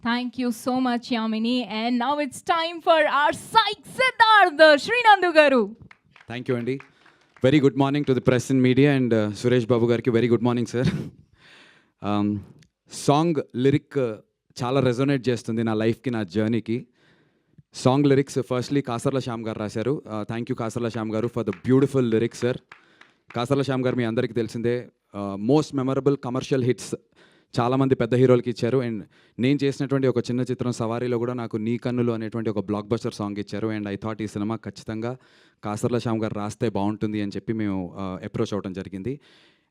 Thank you so much, Yamini. And now it's time for our Psych Siddharth, Srinandu Garu. Thank you అండి. Very good morning to the press and media and Suresh Babu గారికి very good morning sir. Song lyric చాలా resonate చేస్తుంది నా లైఫ్కి, నా జర్నీకి. Song lyrics firstly Kasarla Shyam garu రాశారు. Thank you Kasarla Shyam garu for the beautiful lyrics sir. Kasarla Shyam garu మీ అందరికీ తెలిసిందే, మోస్ట్ మెమరబుల్ కమర్షియల్ హిట్స్ చాలామంది పెద్ద హీరోలకి ఇచ్చారు. అండ్ నేను చేసినటువంటి ఒక చిన్న చిత్రం సవారీలో కూడా నాకు నీ కన్నులు అనేటువంటి ఒక బ్లాక్ బస్టర్ సాంగ్ ఇచ్చారు. అండ్ ఐ థాట్ ఈ సినిమా ఖచ్చితంగా కాసర్ల శ్యామ్ గారు రాస్తే బాగుంటుంది అని చెప్పి మేము అప్రోచ్ అవ్వడం జరిగింది.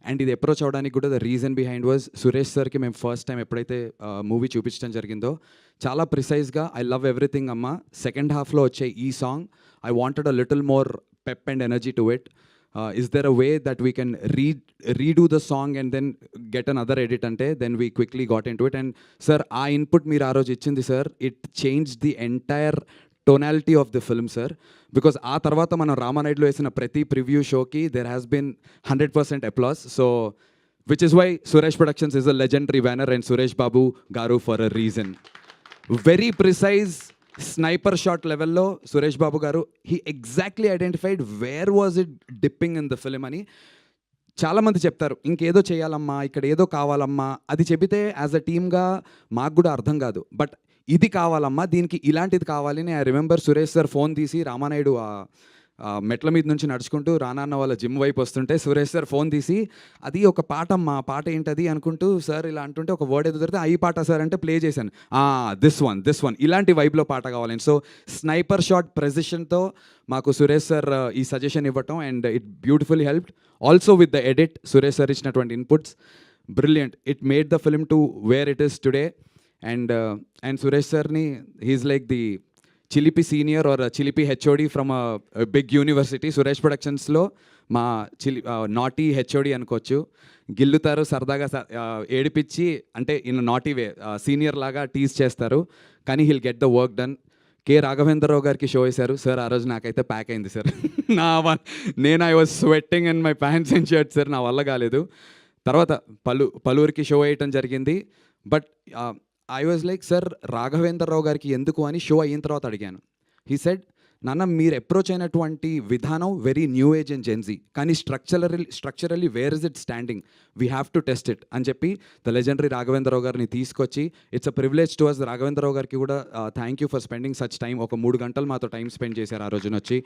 అండ్ ఇది అప్రోచ్ అవ్వడానికి కూడా the reason behind was Suresh సార్కి మేము ఫస్ట్ టైం ఎప్పుడైతే మూవీ చూపించడం జరిగిందో చాలా ప్రిసైజ్గా ఐ లవ్ ఎవ్రీథింగ్ అమ్మ, సెకండ్ హాఫ్లో వచ్చే ఈ song I wanted a little more pep and energy to it. Is there a way that we can redo the song and then get another edit ante? Then we quickly got into it. And sir, our input meer aa roju ichindi sir, it changed the entire tonality of the film sir, because aa tarvata manam Ramanayudu lo vesina prati preview show ki there has been 100% applause. So which is why Suresh Productions is a legendary banner and Suresh Babu garu for a reason. Very precise sniper shot లెవెల్లో సురేష్ బాబు గారు he exactly identified where was it dipping in the film అని. చాలామంది చెప్తారు ఇంకేదో చేయాలమ్మా, ఇక్కడ ఏదో కావాలమ్మా, అది చెబితే యాజ్ అ టీమ్గా మాకు కూడా అర్థం కాదు. బట్ ఇది కావాలమ్మా, దీనికి ఇలాంటిది కావాలని I remember Suresh sir phone తీసి రామానాయుడు మెట్ల మీద నుంచి నడుచుకుంటూ రానాన్న వాళ్ళ జిమ్ వైపు వస్తుంటే సురేష్ సార్ ఫోన్ తీసి అది ఒక పాట అమ్మా, పాట ఏంటది అనుకుంటూ సార్ ఇలా అంటుంటే ఒక వర్డ్ ఏదో దొరికితే ఈ పాట సార్ అంటే ప్లే చేశాను, దిస్ వన్ ఇలాంటి వైబ్లో పాట కావాలని. సో స్నైపర్ షాట్ ప్రెసిషన్తో మాకు సురేష్ సార్ ఈ సజెషన్ ఇవ్వటం and it beautifully helped. Also with the edit Suresh sir ఇచ్చినటువంటి inputs brilliant. It made the film to where it is today. And Suresh సార్ని హీఈస్ లైక్ ది చిలిపి సీనియర్ ఆర్ చిలిపి HOD from big university. Suresh ప్రొడక్షన్స్లో మా naughty HOD అనుకోవచ్చు. గిల్లుతారు సరదాగా, ఏడిపించి అంటే ఇన్ నాటీ వే సీనియర్ లాగా టీజ్ చేస్తారు, కానీ he'll get the work done. K Raghavendra Rao గారికి షో వేశారు సార్, ఆ రోజు నాకైతే ప్యాక్ అయింది సార్. నేను I was sweating in my pants and shirt sir, నా వల్ల కాలేదు. తర్వాత పలువురికి షో వేయటం జరిగింది. But I was like sir Raghavendra Rao గారికి ఎందుకు అని షో అయిన తర్వాత అడిగాను. హీ సెడ్, నాన్న మీరు అప్రోచ్ అయినటువంటి విధానం very new age and Gen Z, కానీ structurally where is it standing, we have to test it అని చెప్పి ద లెజెండరీ రాఘవేంద్రరావు గారిని తీసుకొచ్చి it's a privilege to us. Raghavendra Rao గారికి కూడా thank you for spending such time. ఒక 3 గంటలు మాతో టైం స్పెండ్ చేశారు ఆ రోజున వచ్చి.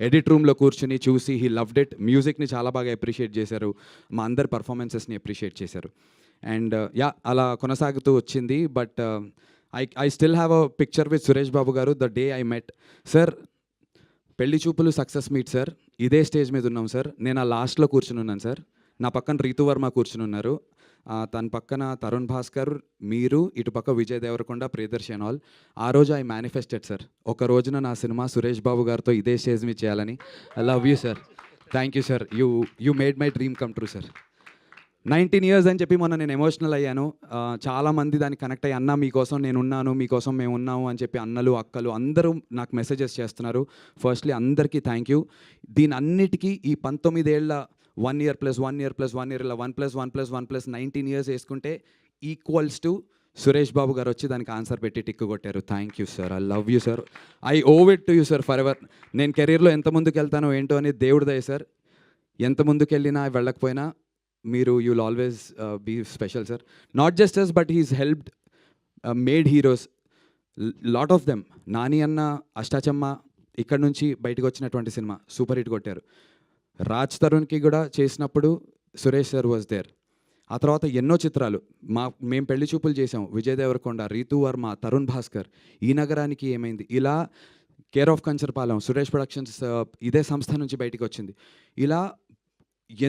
ఎడిట్ రూమ్లో కూర్చుని చూసి హీ లవ్డ్ ఇట్. మ్యూజిక్ని చాలా బాగా అప్రిషియేట్ చేశారు, మా అందరి పర్ఫార్మెన్సెస్ని అప్రిషియేట్ చేశారు. అండ్ అలా కొనసాగుతూ వచ్చింది. But I still have a picture with Suresh Babu garu the day I met sir. Pelli Choopulu success meet sir, ఇదే స్టేజ్ మీద ఉన్నాం సార్. నేను ఆ లాస్ట్లో కూర్చుని ఉన్నాను సార్. నా పక్కన రీతు వర్మ కూర్చుని ఉన్నారు, తన పక్కన తరుణ్ భాస్కర్, మీరు, ఇటు పక్క విజయ్ దేవరకొండ, ప్రియదర్శన్ ఆల్. ఆ రోజు ఐ మేనిఫెస్టెడ్ సార్, ఒక రోజున నా సినిమా సురేష్ బాబు గారితో ఇదే స్టేజ్ మీద చేయాలని. I love you sir, thank you sir, you made my dream come true sir. 19 years అని చెప్పి మొన్న నేను ఎమోషనల్ అయ్యాను. చాలామంది దానికి కనెక్ట్ అయ్యి అన్న మీకోసం నేను ఉన్నాను, మీకోసం మేము ఉన్నాము అని చెప్పి అన్నలు అక్కలు అందరూ నాకు మెసేజెస్ చేస్తున్నారు. ఫస్ట్లీ అందరికీ థ్యాంక్ యూ. దీని అన్నిటికీ ఈ 19 ఏళ్ళ 1 year + 1 year + 1 year ఇలా 1 + 1 + 1 + 19 years వేసుకుంటే ఈక్వల్స్ టు సురేష్ బాబు గారు వచ్చి దానికి ఆన్సర్ పెట్టి టిక్కు కొట్టారు. Thank you sir, I love you sir, I owe it to you sir for ever. నేను కెరీర్లో ఎంత ముందుకు వెళ్తానో ఏంటో అనేది దేవుడి దయ సార్. ఎంత ముందుకు వెళ్ళినా వెళ్ళకపోయినా మీరు you will always be special sir. Not just us but he's helped made heroes lot of them. Nani అన్న, అష్టాచమ్మ ఇక్కడ నుంచి బయటకు వచ్చినటువంటి సినిమా సూపర్ హిట్ కొట్టారు. రాజ్ తరుణ్కి కూడా చేసినప్పుడు సురేష్ సార్ వాజ్ దేర్. ఆ తర్వాత ఎన్నో చిత్రాలు మేము పెళ్లి చూపులు చేసాం, విజయ్ దేవరకొండ, రీతు వర్మ, తరుణ్ భాస్కర్, ఈ నగరానికి ఏమైంది, ఇలా care of Kancharapalem, Suresh productions ఇదే సంస్థ నుంచి బయటకు వచ్చింది. ఇలా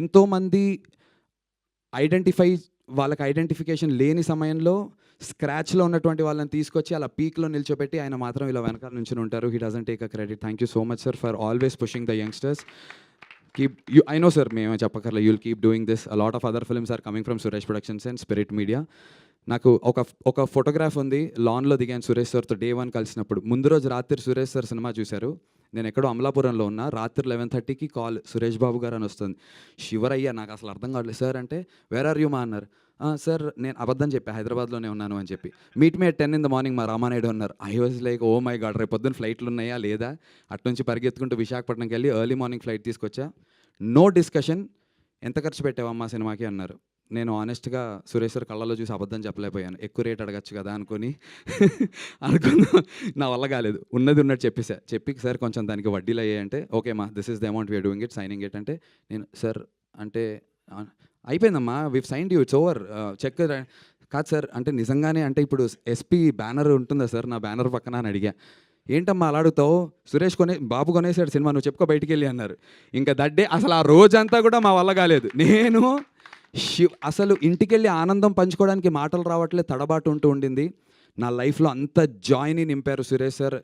ఎంతోమంది వాళ్ళకి ఐడెంటిఫికేషన్ లేని సమయంలో స్క్రాచ్లో ఉన్నటువంటి వాళ్ళని తీసుకొచ్చి అలా పీక్లో నిల్చోబెట్టి ఆయన మాత్రం ఇలా వెనకాల నుంచి ఉంటారు. He doesn't take a credit. Thank you so much sir for always pushing the youngsters. I know sir, మేమే చెప్పకర్లే, you'll keep doing this. A lot of other films are coming from Suresh Productions and Spirit Media. నాకు ఒక photograph ఉంది, లాన్లో దిగాను సురేష్ సార్తో day 1 కలిసినప్పుడు. ముందు రోజు రాత్రి సురేష్ సార్ సినిమా చూశారు. నేను ఎక్కడో అమలాపురంలో ఉన్నా. రాత్రి 11:30కి కాల్, సురేష్ బాబు గారు అని వస్తుంది. షివర్ అయ్యా, నాకు అసలు అర్థం కావట్లేదు సార్ అంటే వేర్ ఆర్ యూ మా అన్నారు. సార్ నేను అబద్ధం చెప్పా, హైదరాబాద్లోనే ఉన్నాను అని చెప్పి. Meet me at 10 in the morning మా రామానాయుడు అన్నారు. I was like oh my god, రేపు పొద్దున్న ఫ్లైట్లు ఉన్నాయా లేదా, అట్నుంచి పరిగెత్తుకుంటూ విశాఖపట్నంకి వెళ్ళి ఎర్లీ మార్నింగ్ ఫ్లైట్ తీసుకొచ్చా. నో డిస్కషన్, ఎంత ఖర్చు పెట్టావమ్మా సినిమాకి అన్నారు. నేను ఆనెస్ట్గా సురేష్ సార్ కళ్ళలో చూసి అబద్ధం చెప్పలేకపోయాను. ఎక్కువ రేట్ అడగచ్చు కదా అనుకుని అనుకున్నా, నా వల్ల కాలేదు. ఉన్నది ఉన్నట్టు చెప్పేసా. చెప్పి సార్ కొంచెం దానికి వడ్డీలు అయ్యాయంటే, ఓకే మా this is the amount we are doing it, signing it అంటే, నేను సార్ అంటే అయిపోయిందమ్మా, we've signed you, it's over, check కాదు సార్ అంటే నిజంగానే అంటే ఇప్పుడు ఎస్పీ బ్యానర్ ఉంటుందా సార్ నా బ్యానర్ పక్కన అని అడిగా. ఏంటమ్మా అలా అడుగుతావు, సురేష్ బాబు కొనేసాడు సినిమా, నువ్వు చెప్పుకో బయటికి వెళ్ళి అన్నారు. ఇంకా దట్టే అసలు ఆ రోజంతా కూడా మా వల్ల కాలేదు. నేను అసలు ఇంటికెళ్ళి ఆనందం పంచుకోవడానికి మాటలు రావట్లే, తడబాటు ఉండింది. నా లైఫ్లో అంత జాయ్ని నింపారు సురేష్ సార్.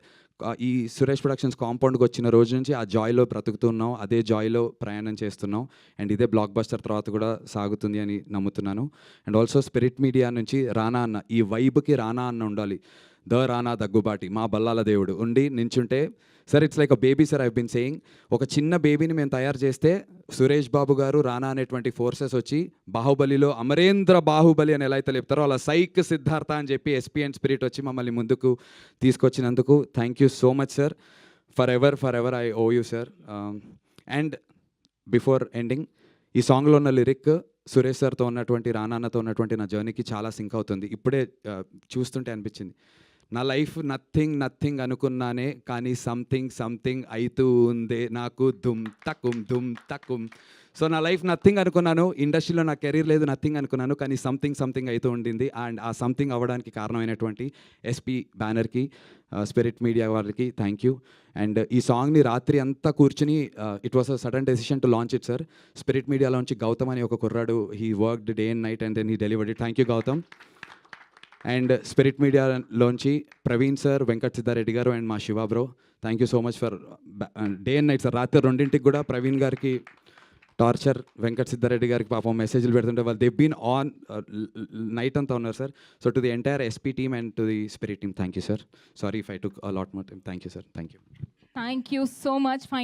ఈ సురేష్ ప్రొడక్షన్స్ కాంపౌండ్కి వచ్చిన రోజు నుంచి ఆ జాయ్లో బ్రతుకుతున్నాం, అదే జాయ్లో ప్రయాణం చేస్తున్నాం. అండ్ ఇదే బ్లాక్ బస్టర్ తర్వాత కూడా సాగుతుంది అని నమ్ముతున్నాను. అండ్ ఆల్సో స్పిరిట్ మీడియా నుంచి రానా అన్న, ఈ వైబ్కి రానా అన్న ఉండాలి. రానా దగ్గుబాటి మా బల్లాల దేవుడు ఉండి నించుంటే, sir it's like a baby sir, I been saying. ఒక చిన్న బేబీని మేము తయారు చేస్తే సురేష్ బాబు గారు, రానా అనేటువంటి ఫోర్సెస్ వచ్చి బాహుబలిలో అమరేంద్ర బాహుబలి అని ఎలా అయితే చెప్తారో అలా సైక్ సిద్ధార్థ అని చెప్పి ఎస్పీ అండ్ స్పిరిట్ వచ్చి మమ్మల్ని ముందుకు తీసుకొచ్చినందుకు thank you so much sir. For ever I owe you sir. And before ending, ఈ సాంగ్లో ఉన్న లిరిక్ సురేష్ సార్తో ఉన్నటువంటి, రానాన్నతో ఉన్నటువంటి నా జర్నీకి చాలా సింక్ అవుతుంది. ఇప్పుడే చూస్తుంటే అనిపించింది, నా లైఫ్ నథింగ్ అనుకున్నానే, కానీ సంథింగ్ అవుతూ ఉందే నాకు దుమ్ తక్కుం. సో నా లైఫ్ నథింగ్ అనుకున్నాను, ఇండస్ట్రీలో నా కెరీర్ లేదు నథింగ్ అనుకున్నాను, కానీ సంథింగ్ అవుతూ ఉండింది. అండ్ ఆ సంథింగ్ అవ్వడానికి కారణమైనటువంటి ఎస్పీ బ్యానర్కి, స్పిరిట్ మీడియా వాళ్ళకి థ్యాంక్ యూ. అండ్ ఈ సాంగ్ని రాత్రి అంతా కూర్చుని, it was a sudden decision to launch it sir. Spirit మీడియాలోంచి గౌతమ్ అని ఒక కుర్రాడు, he worked day and night and then he delivered it. Thank you Gautam. And Spirit మీడియాలోంచి ప్రవీణ్ సార్, వెంకట్ సిద్ధారెడ్డి గారు అండ్ మా Shiva bro, thank you so much for day and night sir. రాత్రి 2ంటికి కూడా ప్రవీణ్ గారికి టార్చర్, వెంకట్ సిద్ధారెడ్డి గారికి పాపం మెసేజ్లు పెడుతుంటే వాళ్ళు దే బీన్ ఆన్ నైట్ అంతా ఉన్నారు sir. So to the entire SP team and to the spirit team thank you sir. Sorry if I took a lot more time. Thank you sir. Thank you so much.